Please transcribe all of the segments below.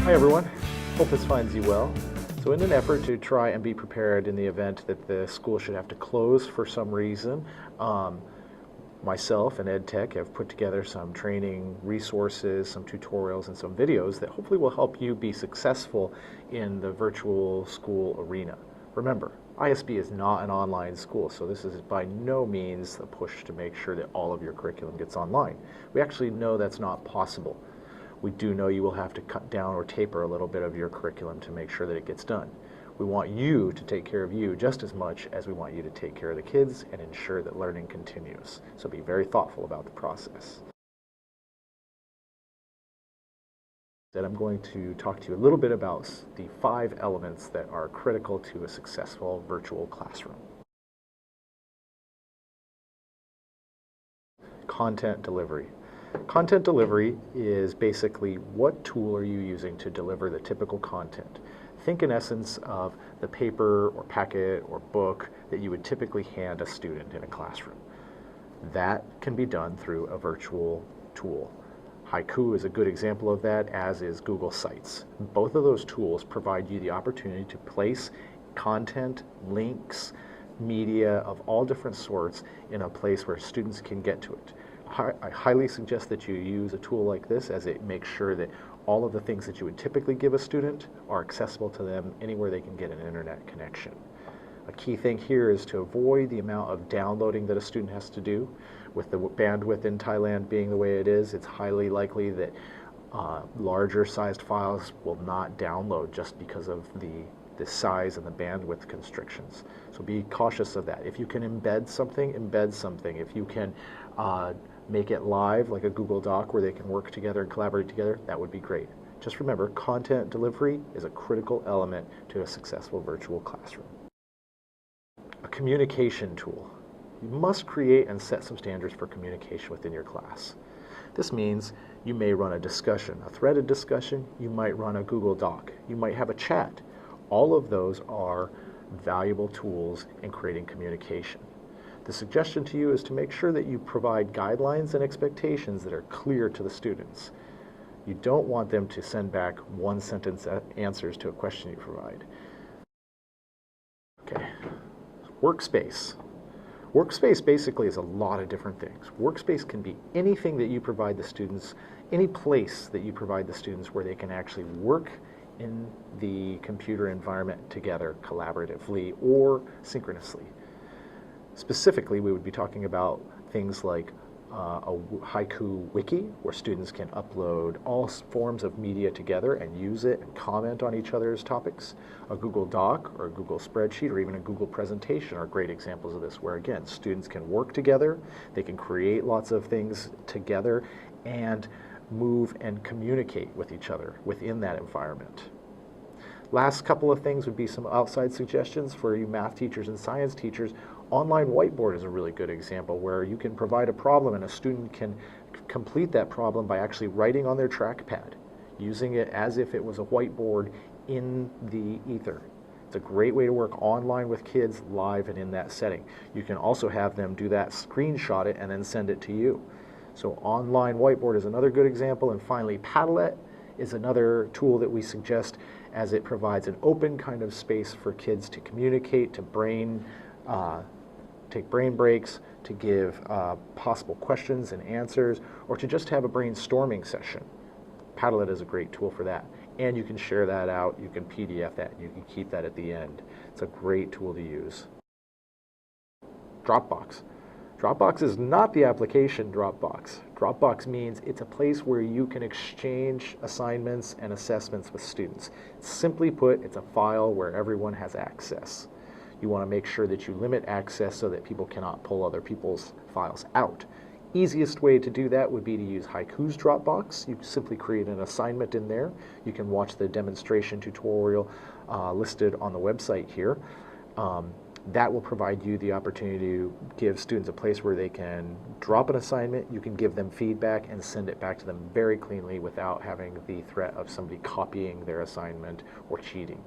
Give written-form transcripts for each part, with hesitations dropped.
Hi everyone, hope this finds you well. So in an effort to try and be prepared in the event that the school should have to close for some reason, myself and EdTech have put together some training resources, some tutorials, and some videos that hopefully will help you be successful in the virtual school arena. Remember, ISB is not an online school, so this is by no means a push to make sure that all of your curriculum gets online. We actually know that's not possible. We do know you will have to cut down or taper a little bit of your curriculum to make sure that it gets done. We want you to take care of you just as much as we want you to take care of the kids and ensure that learning continues. So be very thoughtful about the process. Then I'm going to talk to you a little bit about the 5 elements that are critical to a successful virtual classroom. Content delivery. Content delivery is basically what tool are you using to deliver the typical content. Think in essence of the paper or packet or book that you would typically hand a student in a classroom. That can be done through a virtual tool. Haiku is a good example of that, as is Google Sites. Both of those tools provide you the opportunity to place content, links, media of all different sorts in a place where students can get to it. I highly suggest that you use a tool like this, as it makes sure that all of the things that you would typically give a student are accessible to them anywhere they can get an internet connection. A key thing here is to avoid the amount of downloading that a student has to do. With the bandwidth in Thailand being the way it is, it's highly likely that larger sized files will not download just because of the size and the bandwidth constrictions. So be cautious of that. If you can embed something, embed something. If you can make it live, like a Google Doc where they can work together and collaborate together, that would be great. Just remember, content delivery is a critical element to a successful virtual classroom. A communication tool. You must create and set some standards for communication within your class. This means you may run a discussion, a threaded discussion. You might run a Google Doc. You might have a chat. All of those are valuable tools in creating communication. The suggestion to you is to make sure that you provide guidelines and expectations that are clear to the students. You don't want them to send back one-sentence answers to a question you provide. Okay, WORKSPACE. WORKSPACE basically is a lot of different things. WORKSPACE can be anything that you provide the students, any place that you provide the students where they can actually work in the computer environment together collaboratively or synchronously. Specifically, we would be talking about things like a Haiku wiki, where students can upload all forms of media together and use it and comment on each other's topics. A Google Doc or a Google spreadsheet or even a Google presentation are great examples of this, where again, students can work together, they can create lots of things together and move and communicate with each other within that environment. Last couple of things would be some outside suggestions for you math teachers and science teachers. Online whiteboard is a really good example, where you can provide a problem and a student can complete that problem by actually writing on their trackpad, using it as if it was a whiteboard in the ether. It's a great way to work online with kids live and in that setting. You can also have them do that, screenshot it, and then send it to you. So online whiteboard is another good example. And finally, Padlet is another tool that we suggest, as it provides an open kind of space for kids to communicate, to take brain breaks, to give possible questions and answers, or to just have a brainstorming session. Padlet is a great tool for that. And you can share that out, you can PDF that, you can keep that at the end. It's a great tool to use. Dropbox. Dropbox is not the application Dropbox. Dropbox means it's a place where you can exchange assignments and assessments with students. Simply put, it's a file where everyone has access. You want to make sure that you limit access so that people cannot pull other people's files out. Easiest way to do that would be to use Haiku's Dropbox. You simply create an assignment in there. You can watch the demonstration tutorial listed on the website here. That will provide you the opportunity to give students a place where they can drop an assignment, you can give them feedback and send it back to them very cleanly without having the threat of somebody copying their assignment or cheating.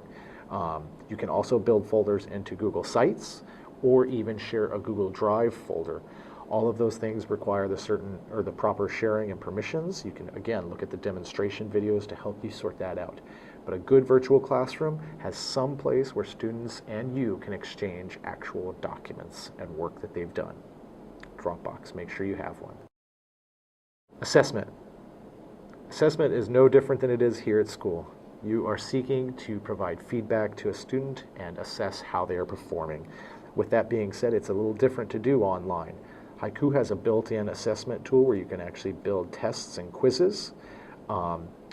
You can also build folders into Google Sites or even share a Google Drive folder. All of those things require the proper sharing and permissions. You can, again, look at the demonstration videos to help you sort that out. But a good virtual classroom has some place where students and you can exchange actual documents and work that they've done. Dropbox, make sure you have one. Assessment. Assessment is no different than it is here at school. You are seeking to provide feedback to a student and assess how they are performing. With that being said, it's a little different to do online. Haiku has a built-in assessment tool where you can actually build tests and quizzes.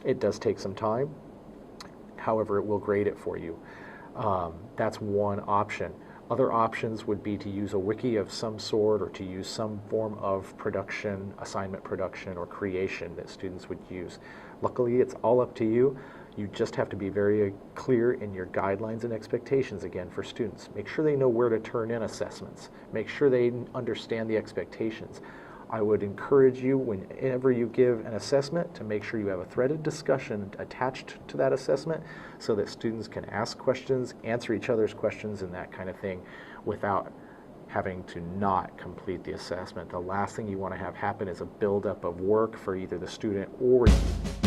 It does take some time. However, it will grade it for you. That's one option. Other options would be to use a wiki of some sort or to use some form of production, assignment production, or creation that students would use. Luckily, it's all up to you. You just have to be very clear in your guidelines and expectations, again, for students. Make sure they know where to turn in assessments. Make sure they understand the expectations. I would encourage you, whenever you give an assessment, to make sure you have a threaded discussion attached to that assessment so that students can ask questions, answer each other's questions, and that kind of thing without having to not complete the assessment. The last thing you want to have happen is a buildup of work for either the student or you.